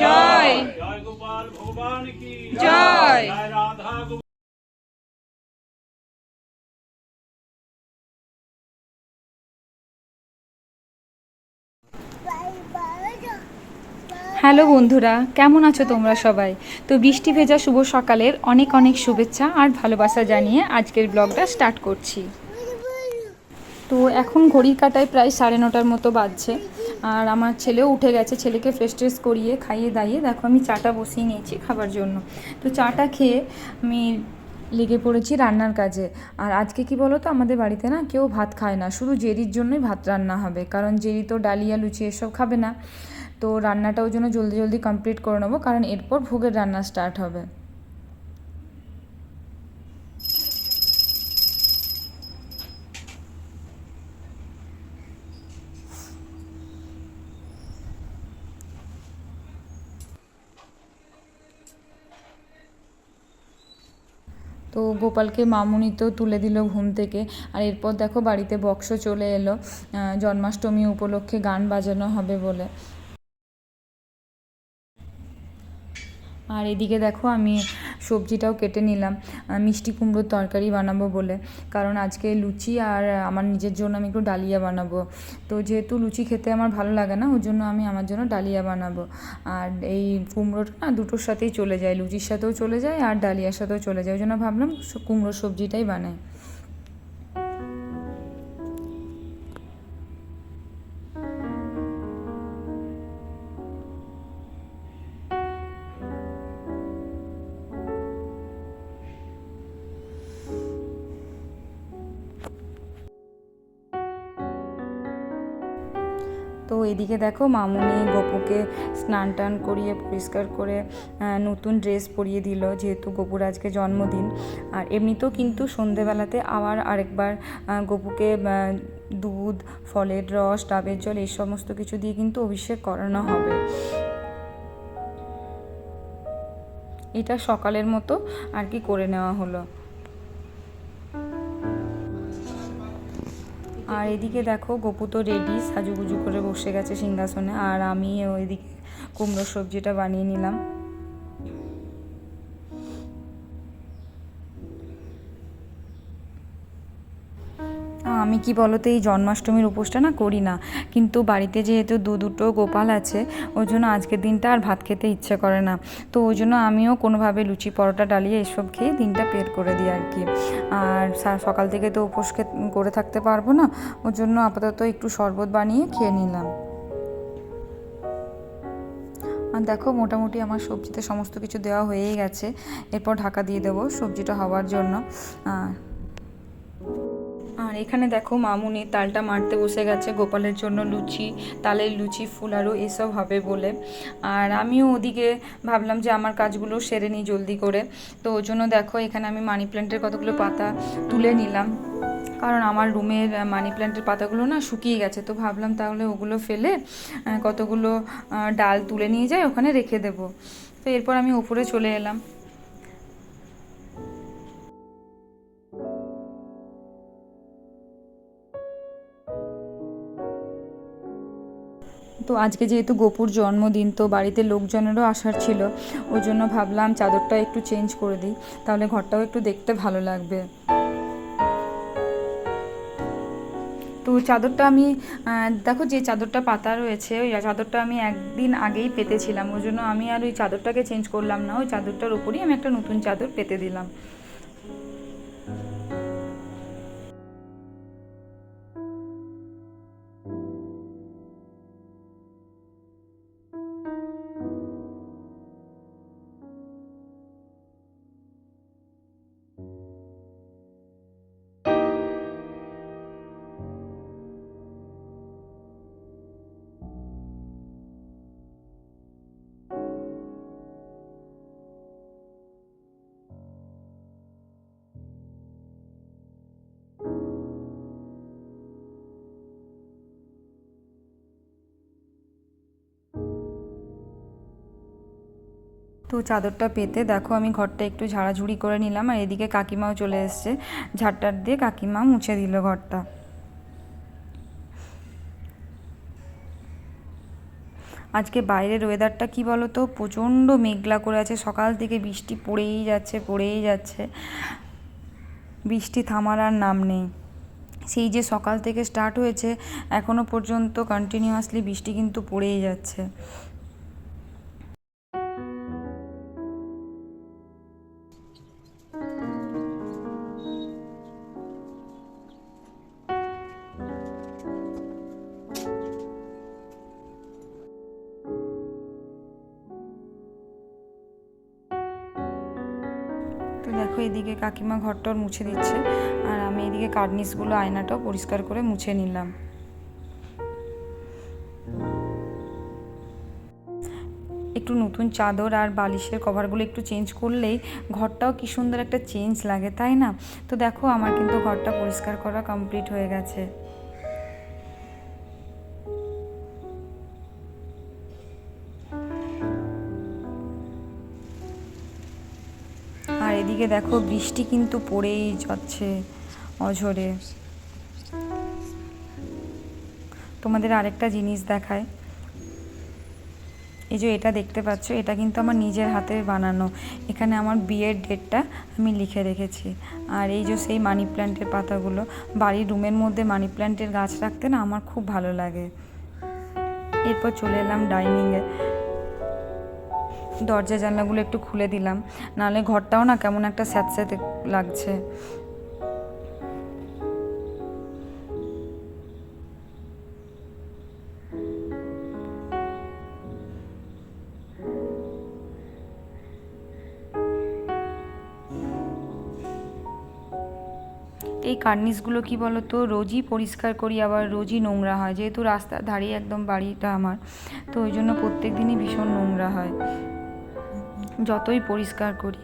জয়। জয় গোপাল ভগবান কি জয়। জয় রাধা। হ্যালো বন্ধুরা, কেমন আছো তোমরা সবাই? তো বৃষ্টি ভেজা শুভ সকালের অনেক অনেক শুভেচ্ছা আর ভালোবাসা জানিয়ে আজকের ব্লগটা স্টার্ট করছি। তো এখন ঘড়ির কাঁটায় প্রায় 9:30 মতো বাজছে, আর আমার ছেলেও উঠে গেছে। ছেলেকে ফ্রেশ ট্রেশ করিয়ে খাইয়ে দাইয়ে দেখো আমি চাটা বসিয়ে নিয়েছি খাবার জন্য। তো চাটা খেয়ে আমি লেগে পড়েছি রান্নার কাজে। আর আজকে কি বলো তো, আমাদের বাড়িতে না কেউ ভাত খায় না, শুধু জেরির জন্যই ভাত রান্না হবে, কারণ জেরি তো ডালিয়া লুচি এসব খাবে না। তো রান্নাটাও জন্য জলদি জলদি কমপ্লিট করে নেবো, কারণ এরপর ভোগের রান্না স্টার্ট হবে। তো গোপালকে মামুনি তো তুলে দিল ঘুম থেকে। আর এরপর দেখো বাড়িতে বক্স চলে এলো, জন্মাষ্টমী উপলক্ষে গান বাজানো হবে বলে। আর এদিকে দেখো আমি সবজিটাও কেটে নিলাম, মিষ্টি কুমড়োর তরকারি বানাবো বলে, কারণ আজকে লুচি আর আমার নিজের জন্য আমি একটু ডালিয়া বানাবো। তো যেহেতু লুচি খেতে আমার ভালো লাগে না, ওই জন্য আমি আমার জন্য ডালিয়া বানাবো। আর এই কুমড়োটা না দুটোর সাথেই চলে যায়, লুচির সাথেও চলে যায় আর ডালিয়ার সাথেও চলে যায়, ওই জন্য ভাবলাম কুমড়োর সবজিটাই বানাই। তো এদিকে দেখো মামুনি গপুকে স্নান টান করিয়ে পরিষ্কার করে নতুন ড্রেস পরিয়ে দিল, যেহেতু গপুর আজকে জন্মদিন। আর এমনিতেও কিন্তু সন্ধেবেলাতে আবার আরেকবার গপুকে দুধ, ফলের রস, ডাবের জল এই সমস্ত কিছু দিয়ে কিন্তু অভিষেক করানো হবে। এটা সকালের মতো আর কি করে নেওয়া হলো। আর এদিকে দেখো গপু তো রেডি, সাজুগুজু করে বসে গেছে সিংহাসনে, আর আমি ওইদিকে কুমড়োর সবজিটা বানিয়ে নিলাম। আমি কি বলতো, এই জন্মাষ্টমীর উপোসটা না করি না, কিন্তু বাড়িতে যেহেতু দুটো গোপাল আছে, ওই জন্য আজকের দিনটা আর ভাত খেতে ইচ্ছে করে না। তো ওই জন্য আমিও কোনোভাবে লুচি পরোটা ডালিয়ে এসব খেয়ে দিনটা পের করে দিই আর কি। আর সকাল থেকে তো উপোস করে থাকতে পারবো না, ওর জন্য আপাতত একটু শরবত বানিয়ে খেয়ে নিলাম। আর দেখো মোটামুটি আমার সবজিতে সমস্ত কিছু দেওয়া হয়েই গেছে, এরপর ঢাকা দিয়ে দেবো সবজিটা হওয়ার জন্য। আর এখানে দেখো মামুনি তালটা মারতে বসে গেছে গোপালের জন্য লুচি, তালের লুচি, ফুলারো এসব হবে বলে। আর আমিও ওদিকে ভাবলাম যে আমার কাজগুলো সেরে নিই জলদি করে। তো ওই জন্য দেখো এখানে আমি মানি প্ল্যান্টের কতগুলো পাতা তুলে নিলাম, কারণ আমার রুমের মানি প্ল্যান্টের পাতাগুলো না শুকিয়ে গেছে। তো ভাবলাম তাহলে ওগুলো ফেলে কতগুলো ডাল তুলে নিয়ে যাই, ওখানে রেখে দেবো। তো এরপর আমি উপরে চলে এলাম। তো আজকে যেহেতু গপুর জন্মদিন, তো বাড়িতে লোকজনেরও আসার ছিল, ওই জন্য ভাবলাম চাদরটা একটু চেঞ্জ করে দিই, তাহলে ঘরটাও একটু দেখতে ভালো লাগবে। তো চাদরটা আমি দেখো যে চাদরটা পাতা রয়েছে, ওই চাদরটা আমি একদিন আগেই পেতেছিলাম, ওই জন্য আমি আর ওই চাদরটাকে চেঞ্জ করলাম না, ওই চাদরটার উপরই আমি একটা নতুন চাদর পেতে দিলাম। তো চাদরটা পেতে দেখো আমি ঘরটা একটু ঝাড়াঝুড়ি করে নিলাম, আর এদিকে কাকিমাও চলে এসছে, ঝাড়টার দিয়ে কাকিমা মুছে দিল ঘরটা। আজকে বাইরের ওয়েদারটা কি বলো তো, প্রচণ্ড মেঘলা করে আছে, সকাল থেকে বৃষ্টি পড়েই যাচ্ছে, বৃষ্টি থামার আর নাম নেই। সেই যে সকাল থেকে স্টার্ট হয়েছে এখনও পর্যন্ত কন্টিনিউয়াসলি বৃষ্টি কিন্তু পড়েই যাচ্ছে। তো দেখো এদিকে কাকিমা ঘরটর মুছে দিচ্ছে, আর আমি এদিকে কার্নিশগুলো আয়নাটাও পরিষ্কার করে মুছে নিলাম। একটু নতুন চাদর আর বালিশের কভারগুলো একটু চেঞ্জ করলেই ঘরটাও কি সুন্দর একটা চেঞ্জ লাগে, তাই না? তো দেখো আমার কিন্তু ঘরটা পরিষ্কার করা কমপ্লিট হয়ে গেছে। আর এদিকে দেখো বৃষ্টি কিন্তু পড়েই যাচ্ছে অঝরে। তোমাদের আরেকটা জিনিস দেখায়, এই যে এটা দেখতে পাচ্ছ, এটা কিন্তু আমার নিজের হাতে বানানো। এখানে আমার বিয়ের ডেটটা আমি লিখে রেখেছি। আর এই যে সেই মানি প্ল্যান্টের পাতাগুলো, বাড়ির রুমের মধ্যে মানি প্ল্যান্টের গাছ রাখতে না আমার খুব ভালো লাগে। এরপর চলে এলাম ডাইনিংয়ে, দরজা জানলাগুলো একটু খুলে দিলাম, নাহলে ঘরটাও না কেমন একটা স্যাঁতস্যাঁতে লাগছে। এই কার্নিশগুলো কি বলো তো, রোজই পরিষ্কার করি, আবার রোজই নোংরা হয়, যেহেতু রাস্তার ধারেই একদম বাড়িটা আমার, তো ওই জন্য প্রত্যেক দিনই ভীষণ নোংরা হয় যতই পরিষ্কার করি।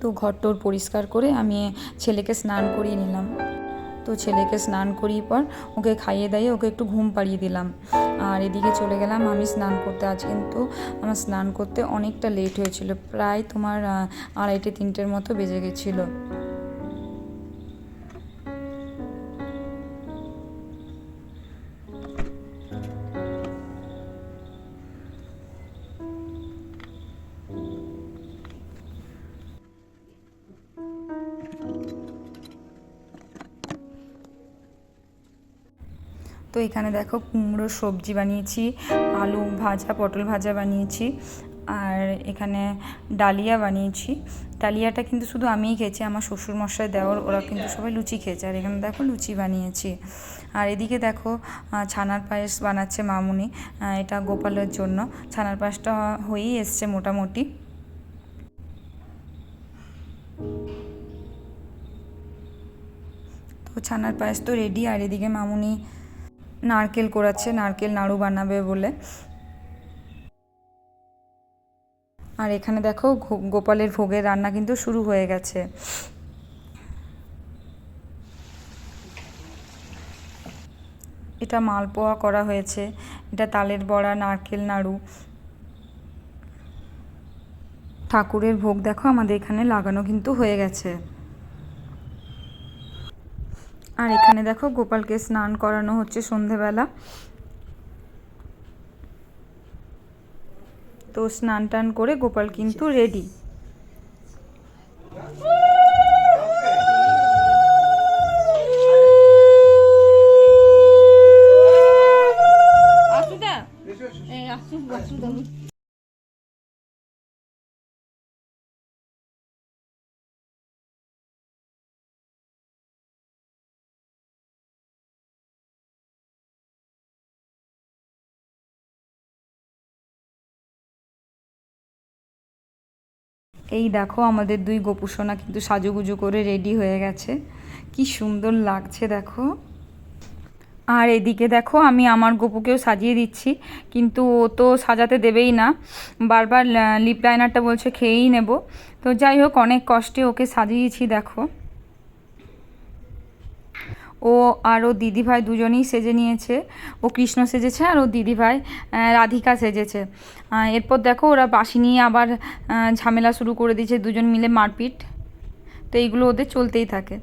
তো ঘরটোর পরিষ্কার করে আমি ছেলেকে স্নান করিয়ে নিলাম। তো ছেলেকে স্নান করিয়ে পর ওকে খাইয়ে দাইয়ে ওকে একটু ঘুম পাড়িয়ে দিলাম। আর এদিকে চলে গেলাম আমি স্নান করতে। আজ কিন্তু আমার স্নান করতে অনেকটা লেট হয়েছিল, প্রায় তোমার 2:30-3টের মতো বেজে গেছিলো। তো এখানে দেখো কুমড়োর সবজি বানিয়েছি, আলু ভাজা, পটল ভাজা বানিয়েছি, আর এখানে ডালিয়া বানিয়েছি। ডালিয়াটা কিন্তু শুধু আমিই খেয়েছি, আমার শ্বশুরমশাই দেওর ওরা কিন্তু সবাই লুচি খেয়েছে। আর এখানে দেখো লুচি বানিয়েছি। আর এদিকে দেখো ছানার পায়েস বানাচ্ছে মামুনি, এটা গোপালের জন্য। ছানার পায়েসটা হয়েই এসছে মোটামুটি। তো ছানার পায়েস তো রেডি। আর এদিকে মামুনি নারকেল কোড়াচ্ছে, নারকেল নাড়ু বানাবে বলে। আর এখানে দেখো গোপালের ভোগের রান্না কিন্তু শুরু হয়ে গেছে। এটা মালপোয়া করা হয়েছে, এটা তালের বড়া, নারকেল নাড়ু। ঠাকুরের ভোগ দেখো আমাদের এখানে লাগানো কিন্তু হয়ে গেছে। আর এখানে দেখো গোপালকে স্নান করানো হচ্ছে সন্ধেবেলা। তো স্নান টান করে গোপাল কিন্তু রেডি। এই দেখো আমাদের দুই গোপুসোনা কিন্তু সাজুগুজু করে রেডি হয়ে গেছে, কি সুন্দর লাগছে দেখো। আর এদিকে দেখো আমি আমার গপুকেও সাজিয়ে দিচ্ছি, কিন্তু ও তো সাজাতে দেবেই না, বারবার লিপ লাইনারটা বলছে খেয়েই নেব। তো যাই হোক অনেক কষ্টে ওকে সাজিয়েছি দেখো। ও আর ও দিদিভাই দুজনেই সেজে নিয়েছে। ও কৃষ্ণ সেজেছে আর ও দিদিভাই রাধিকা সেজেছে। এরপর দেখো ওরা বাঁশি নিয়ে আবার ঝামেলা শুরু করে দিয়েছে, দুজন মিলে মারপিট। তো এইগুলো ওদের চলতেই থাকে।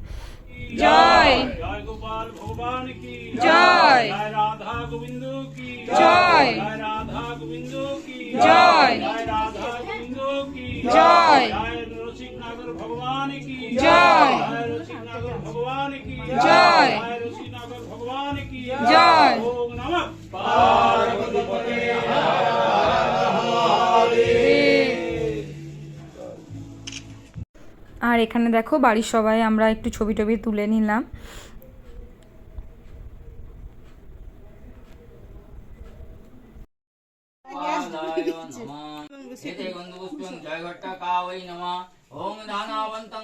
জয় জয় গোপাল ভগবান কি জয় জয় রাধা গোবিন্দ কি জয় জয় রাধা গোবিন্দ কি জয় জয় রাধা গোবিন্দ কি জয় জয় রসিক নাগর ভগবান কি জয় জয় রসিক নাগর ভগবান কি জয় জয় রসিক নাগর ভগবান কি জয় ওম নমঃ পার্বতী পতে আর এখানে দেখো বাড়ির সবাই আমরা একটু ছবি টবি তুলে নিলাম। জয় ঘট্টা কাবৈ নমঃ ওম দানবন্তং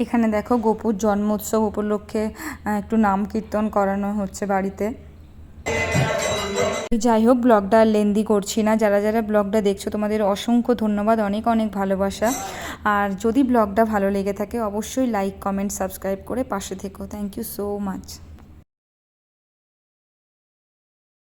এখানে দেখো গোপুর জন্মোৎসব উপলক্ষে একটু নাম কীর্তন করানো হচ্ছে বাড়িতে। যাই হোক, ব্লগটা লেন্দি করছি না। যারা যারা ব্লগটা দেখছো তোমাদের অসংখ্য ধন্যবাদ, অনেক অনেক ভালোবাসা। আর যদি ব্লগটা ভালো লেগে থাকে অবশ্যই লাইক, কমেন্ট, সাবস্ক্রাইব করে পাশে থেকো। Thank you so much.